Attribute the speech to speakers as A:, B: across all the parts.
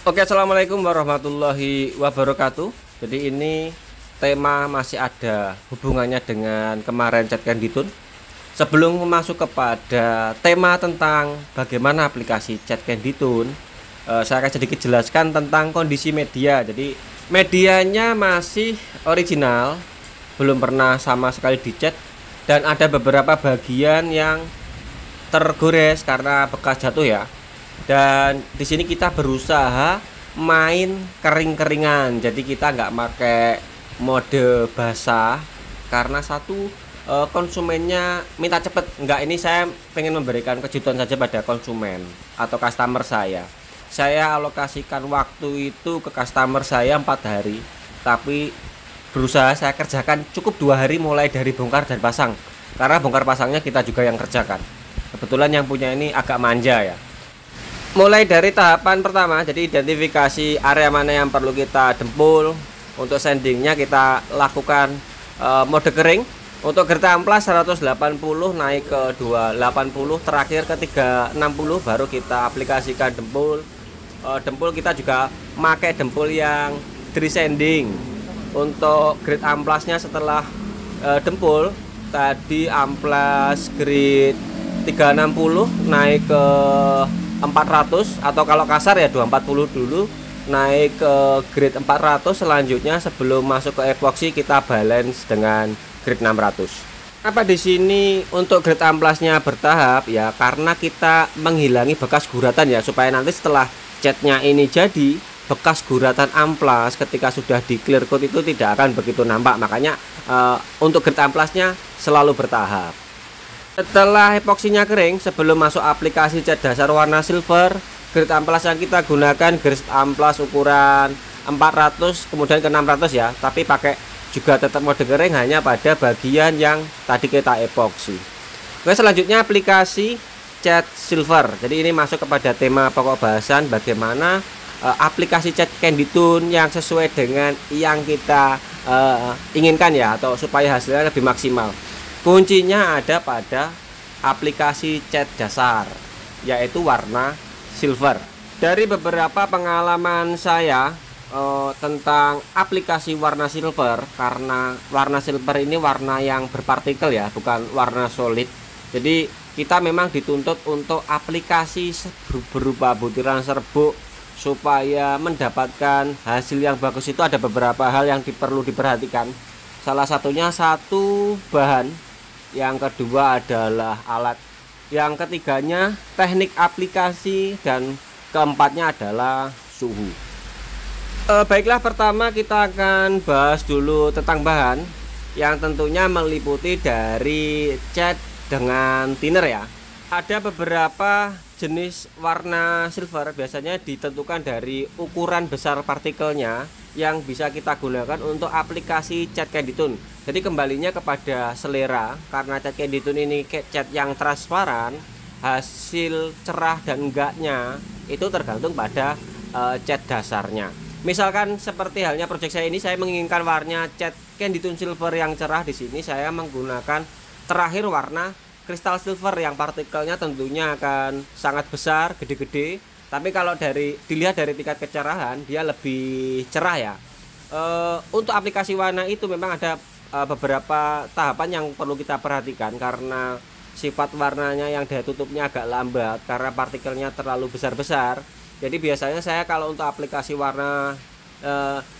A: Oke, assalamualaikum warahmatullahi wabarakatuh. Jadi ini tema masih ada hubungannya dengan kemarin chat Canditun. Sebelum masuk kepada tema tentang bagaimana aplikasi chat Canditun, saya akan sedikit jelaskan tentang kondisi media. Jadi medianya masih original, belum pernah sama sekali dicat, dan ada beberapa bagian yang tergores karena bekas jatuh ya. Dan di sini kita berusaha main kering-keringan, jadi kita nggak pakai mode basah karena satu, konsumennya minta cepet. Nggak, ini saya pengen memberikan kejutan saja pada konsumen atau customer saya alokasikan waktu itu ke customer saya 4 hari, tapi berusaha saya kerjakan cukup 2 hari, mulai dari bongkar dan pasang, karena bongkar pasangnya kita juga yang kerjakan. Kebetulan yang punya ini agak manja ya. Mulai dari tahapan pertama, jadi identifikasi area mana yang perlu kita dempul. Untuk sandingnya kita lakukan mode kering. Untuk gerta amplas 180 naik ke 280, terakhir ke 360, baru kita aplikasikan dempul. Dempul kita juga pakai dempul yang dry sanding. Untuk grade amplasnya setelah dempul tadi amplas grade 360 naik ke 400, atau kalau kasar ya 240 dulu, naik ke grade 400. Selanjutnya sebelum masuk ke epoxy kita balance dengan grade 600. Apa di sini untuk grade amplasnya bertahap ya, karena kita menghilangi bekas guratan ya, supaya nanti setelah catnya ini jadi, bekas guratan amplas ketika sudah di clear coat itu tidak akan begitu nampak. Makanya untuk grade amplasnya selalu bertahap. Setelah epoksinya kering, sebelum masuk aplikasi cat dasar warna silver, grade amplas yang kita gunakan grade amplas ukuran 400 kemudian ke 600 ya, tapi pakai juga tetap mode kering hanya pada bagian yang tadi kita epoksi. Oke, selanjutnya aplikasi cat silver. Jadi ini masuk kepada tema pokok bahasan, bagaimana aplikasi cat Canditun yang sesuai dengan yang kita inginkan ya, atau supaya hasilnya lebih maksimal. Kuncinya ada pada aplikasi cat dasar, yaitu warna silver. Dari beberapa pengalaman saya tentang aplikasi warna silver, karena warna silver ini warna yang berpartikel ya, bukan warna solid. Jadi kita memang dituntut untuk aplikasi berupa butiran serbuk. Supaya mendapatkan hasil yang bagus itu ada beberapa hal yang perlu diperhatikan. Salah satunya satu bahan, yang kedua adalah alat, yang ketiganya teknik aplikasi, dan keempatnya adalah suhu. Baiklah, pertama kita akan bahas dulu tentang bahan, yang tentunya meliputi dari cat dengan thinner ya. Ada beberapa jenis warna silver, biasanya ditentukan dari ukuran besar partikelnya yang bisa kita gunakan untuk aplikasi cat Canditun. Jadi kembalinya kepada selera, karena cat Canditun ini cat yang transparan, hasil cerah dan enggaknya itu tergantung pada cat dasarnya. Misalkan seperti halnya project saya ini, saya menginginkan warna cat Canditun silver yang cerah. Di sini saya menggunakan terakhir warna kristal silver yang partikelnya tentunya akan sangat besar, gede-gede. Tapi kalau dilihat dari tingkat kecerahan, dia lebih cerah ya. Untuk aplikasi warna itu memang ada beberapa tahapan yang perlu kita perhatikan, karena sifat warnanya yang daya tutupnya agak lambat karena partikelnya terlalu besar-besar. Jadi biasanya saya kalau untuk aplikasi warna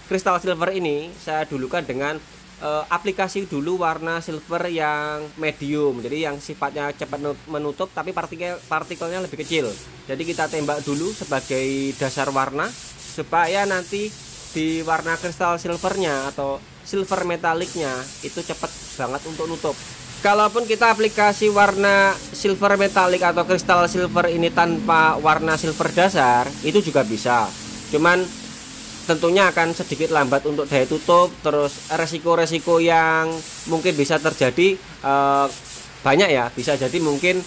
A: kristal silver ini, saya dulukan dengan aplikasi dulu warna silver yang medium, jadi yang sifatnya cepat menutup tapi partikelnya lebih kecil. Jadi kita tembak dulu sebagai dasar warna, supaya nanti di warna kristal silvernya atau silver metaliknya itu cepat banget untuk nutup. Kalaupun kita aplikasi warna silver metalik atau kristal silver ini tanpa warna silver dasar, itu juga bisa, cuman tentunya akan sedikit lambat untuk daya tutup. Terus resiko-resiko yang mungkin bisa terjadi banyak ya. Bisa jadi mungkin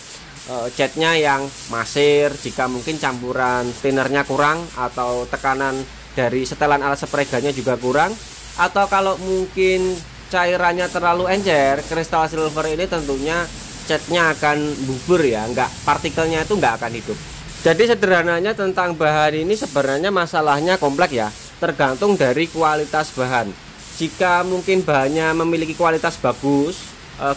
A: catnya yang masir jika mungkin campuran thinnernya kurang, atau tekanan dari setelan alat spraygannya juga kurang, atau kalau mungkin cairannya terlalu encer, kristal silver ini tentunya catnya akan bubur ya, partikelnya itu nggak akan hidup. Jadi sederhananya tentang bahan ini sebenarnya masalahnya kompleks ya, tergantung dari kualitas bahan. Jika mungkin bahannya memiliki kualitas bagus,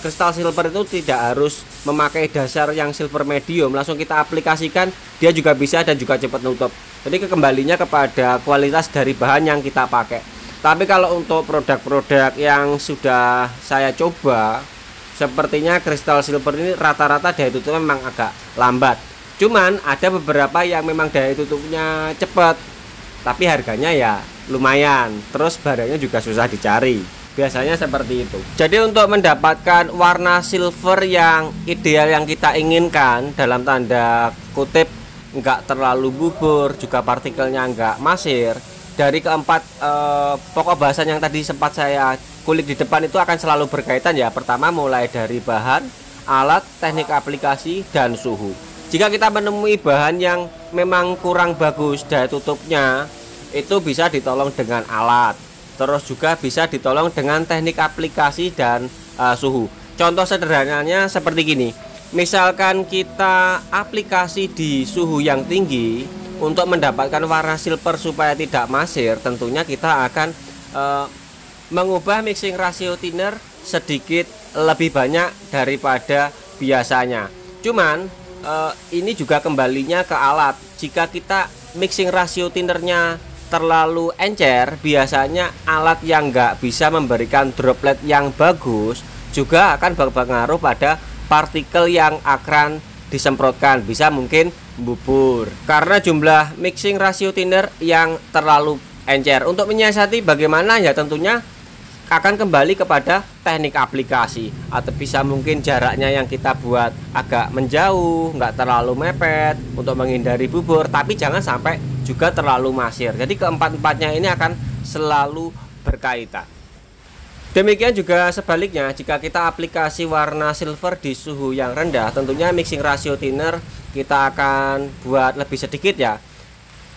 A: kristal silver itu tidak harus memakai dasar yang silver medium, langsung kita aplikasikan dia juga bisa dan juga cepat nutup. Jadi kembalinya kepada kualitas dari bahan yang kita pakai. Tapi kalau untuk produk-produk yang sudah saya coba, sepertinya kristal silver ini rata-rata daya tutupnya memang agak lambat. Cuman ada beberapa yang memang daya tutupnya cepat, tapi harganya ya lumayan. Terus barangnya juga susah dicari. Biasanya seperti itu. Jadi untuk mendapatkan warna silver yang ideal yang kita inginkan, dalam tanda kutip nggak terlalu bubur, juga partikelnya nggak masir, dari keempat pokok bahasan yang tadi sempat saya kulik di depan itu akan selalu berkaitan ya. Pertama mulai dari bahan, alat, teknik aplikasi, dan suhu. Jika kita menemui bahan yang memang kurang bagus daya tutupnya, itu bisa ditolong dengan alat. Terus juga bisa ditolong dengan teknik aplikasi dan suhu. Contoh sederhananya seperti gini. Misalkan kita aplikasi di suhu yang tinggi untuk mendapatkan warna silver supaya tidak masir, tentunya kita akan mengubah mixing ratio thinner sedikit lebih banyak daripada biasanya. Cuman ini juga kembalinya ke alat. Jika kita mixing rasio thinnernya terlalu encer, biasanya alat yang nggak bisa memberikan droplet yang bagus juga akan berpengaruh pada partikel yang akan disemprotkan, bisa mungkin bubur karena jumlah mixing rasio thinner yang terlalu encer. Untuk menyiasati bagaimana ya tentunya akan kembali kepada teknik aplikasi, atau bisa mungkin jaraknya yang kita buat agak menjauh, nggak terlalu mepet untuk menghindari bubur, tapi jangan sampai juga terlalu masir. Jadi keempat-empatnya ini akan selalu berkaitan. Demikian juga sebaliknya, jika kita aplikasi warna silver di suhu yang rendah, tentunya mixing ratio thinner kita akan buat lebih sedikit ya.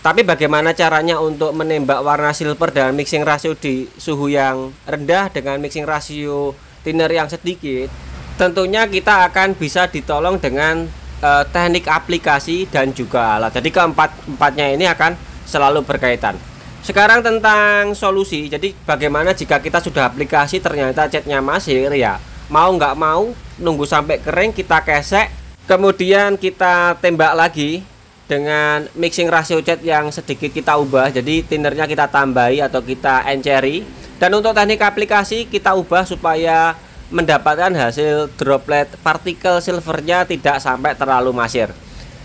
A: Tapi bagaimana caranya untuk menembak warna silver dan mixing ratio di suhu yang rendah dengan mixing ratio thinner yang sedikit? Tentunya kita akan bisa ditolong dengan teknik aplikasi dan juga alat. Jadi keempat-empatnya ini akan selalu berkaitan. Sekarang tentang solusi. Jadi bagaimana jika kita sudah aplikasi ternyata catnya masir ya, mau nggak mau nunggu sampai kering, kita kesek, kemudian kita tembak lagi dengan mixing ratio cat yang sedikit kita ubah, jadi thinnernya kita tambahi atau kita enceri. Dan untuk teknik aplikasi kita ubah supaya mendapatkan hasil droplet partikel silvernya tidak sampai terlalu masir.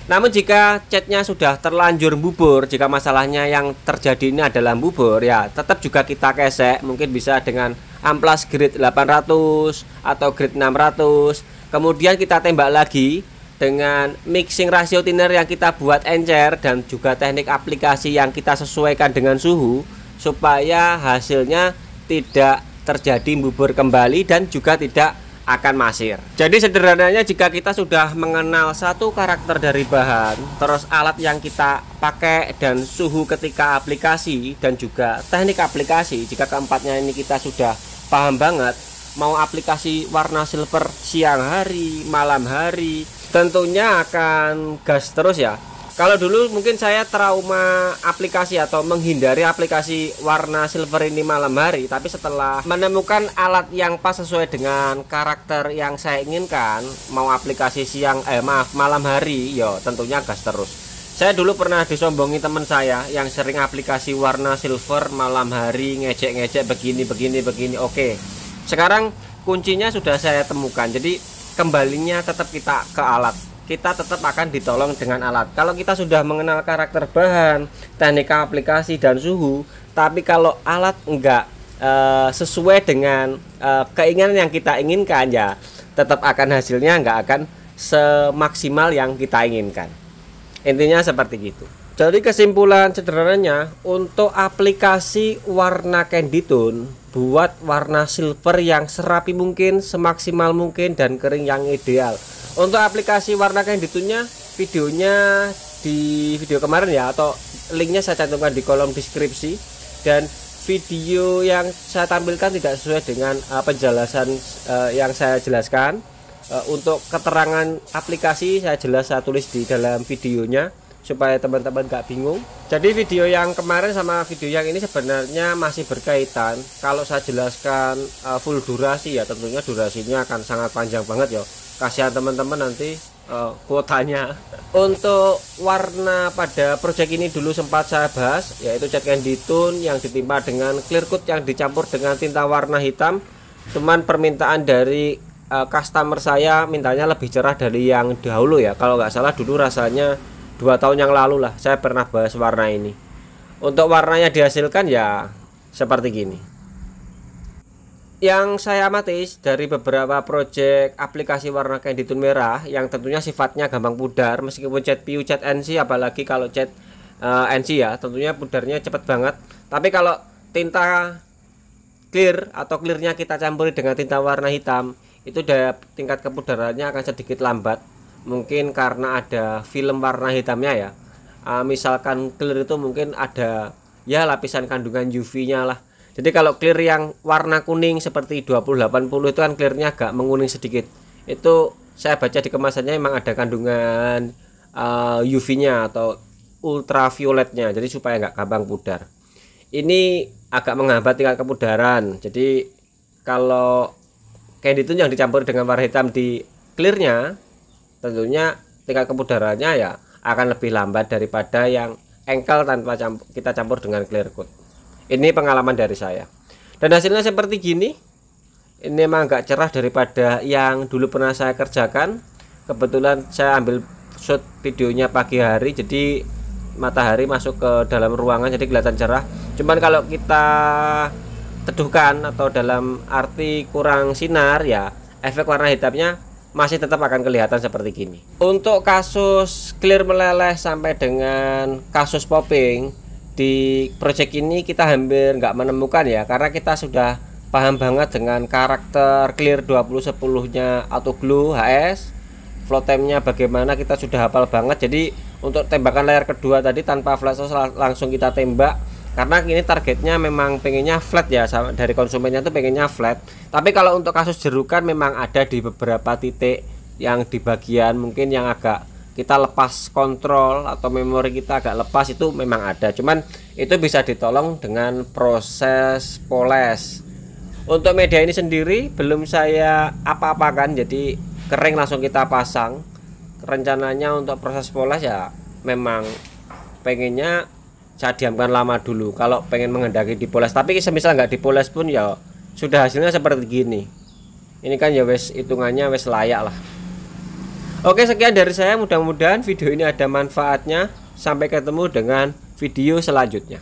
A: Namun jika catnya sudah terlanjur bubur, jika masalahnya yang terjadi ini adalah bubur ya, tetap juga kita kesek, mungkin bisa dengan amplas grade 800 atau grade 600. Kemudian kita tembak lagi dengan mixing ratio thinner yang kita buat encer dan juga teknik aplikasi yang kita sesuaikan dengan suhu supaya hasilnya tidak terjadi bubur kembali dan juga tidak akan masir. Jadi sederhananya jika kita sudah mengenal satu karakter dari bahan, terus alat yang kita pakai dan suhu ketika aplikasi dan juga teknik aplikasi, jika keempatnya ini kita sudah paham banget, mau aplikasi warna silver siang hari, malam hari, tentunya akan gas terus ya. Kalau dulu mungkin saya trauma aplikasi atau menghindari aplikasi warna silver ini malam hari, tapi setelah menemukan alat yang pas sesuai dengan karakter yang saya inginkan, mau aplikasi siang malam hari, yo tentunya gas terus. Saya dulu pernah disombongi teman saya yang sering aplikasi warna silver malam hari, ngejek-ngejek begini. Oke. Sekarang kuncinya sudah saya temukan. Jadi kembalinya tetap kita ke alat. Kita tetap akan ditolong dengan alat. Kalau kita sudah mengenal karakter bahan, teknik aplikasi dan suhu, tapi kalau alat enggak sesuai dengan keinginan yang kita inginkan ya, tetap akan hasilnya enggak akan semaksimal yang kita inginkan. Intinya seperti itu. Jadi kesimpulan sederhananya, untuk aplikasi warna candy tone, buat warna silver yang serapi mungkin, semaksimal mungkin, dan kering yang ideal. Untuk aplikasi warna candy tone-nya, videonya di video kemarin ya, atau linknya saya cantumkan di kolom deskripsi. Dan video yang saya tampilkan tidak sesuai dengan penjelasan yang saya jelaskan. Untuk keterangan aplikasi saya tulis di dalam videonya, supaya teman-teman nggak bingung. Jadi video yang kemarin sama video yang ini sebenarnya masih berkaitan. Kalau saya jelaskan full durasi ya tentunya durasinya akan sangat panjang banget ya. Kasihan teman-teman nanti kuotanya. Untuk warna pada project ini dulu sempat saya bahas, yaitu cat candy tone yang ditimpa dengan clear coat yang dicampur dengan tinta warna hitam. Cuman permintaan dari customer saya mintanya lebih cerah dari yang dahulu ya. Kalau nggak salah dulu rasanya 2 tahun yang lalu lah saya pernah bahas warna ini. Untuk warnanya dihasilkan ya seperti gini. Yang saya amati dari beberapa project aplikasi warna candy tone merah yang tentunya sifatnya gampang pudar, meskipun cat PU, cat NC, apalagi kalau cat NC ya tentunya pudarnya cepet banget. Tapi kalau tinta clear atau clearnya kita campuri dengan tinta warna hitam, itu tingkat kepudarannya akan sedikit lambat. Mungkin karena ada film warna hitamnya ya. Misalkan clear itu mungkin ada ya lapisan kandungan UV-nya lah. Jadi kalau clear yang warna kuning seperti 2080 itu kan clearnya agak menguning sedikit. Itu saya baca di kemasannya memang ada kandungan UV-nya atau ultravioletnya. Jadi supaya nggak gampang pudar. Ini agak menghambat tingkat kepudaran. Jadi kalau candy tone yang dicampur dengan warna hitam di clearnya, tentunya tingkat kepudarannya ya akan lebih lambat daripada yang engkel tanpa kita campur dengan clear coat. Ini pengalaman dari saya. Dan hasilnya seperti gini. Ini memang agak cerah daripada yang dulu pernah saya kerjakan. Kebetulan saya ambil shoot videonya pagi hari, jadi matahari masuk ke dalam ruangan jadi kelihatan cerah. Cuman kalau kita teduhkan atau dalam arti kurang sinar ya efek warna hitamnya masih tetap akan kelihatan seperti gini. Untuk kasus clear meleleh sampai dengan kasus popping di project ini kita hampir nggak menemukan ya, karena kita sudah paham banget dengan karakter clear 2010 nya auto glow HS, flow time-nya bagaimana kita sudah hafal banget. Jadi untuk tembakan layar kedua tadi tanpa flash langsung kita tembak, karena ini targetnya memang pengennya flat ya, dari konsumennya tuh pengennya flat. Tapi kalau untuk kasus jerukan memang ada di beberapa titik yang di bagian mungkin yang agak kita lepas kontrol atau memori kita agak lepas, itu memang ada. Cuman itu bisa ditolong dengan proses poles. Untuk media ini sendiri belum saya apa-apakan, jadi kering langsung kita pasang. Rencananya untuk proses poles ya memang pengennya saya diamkan lama dulu kalau pengen menghendaki dipoles. Tapi semisal nggak dipoles pun ya sudah hasilnya seperti gini. Ini kan ya wes hitungannya wes layak lah. Oke, sekian dari saya, mudah-mudahan video ini ada manfaatnya. Sampai ketemu dengan video selanjutnya.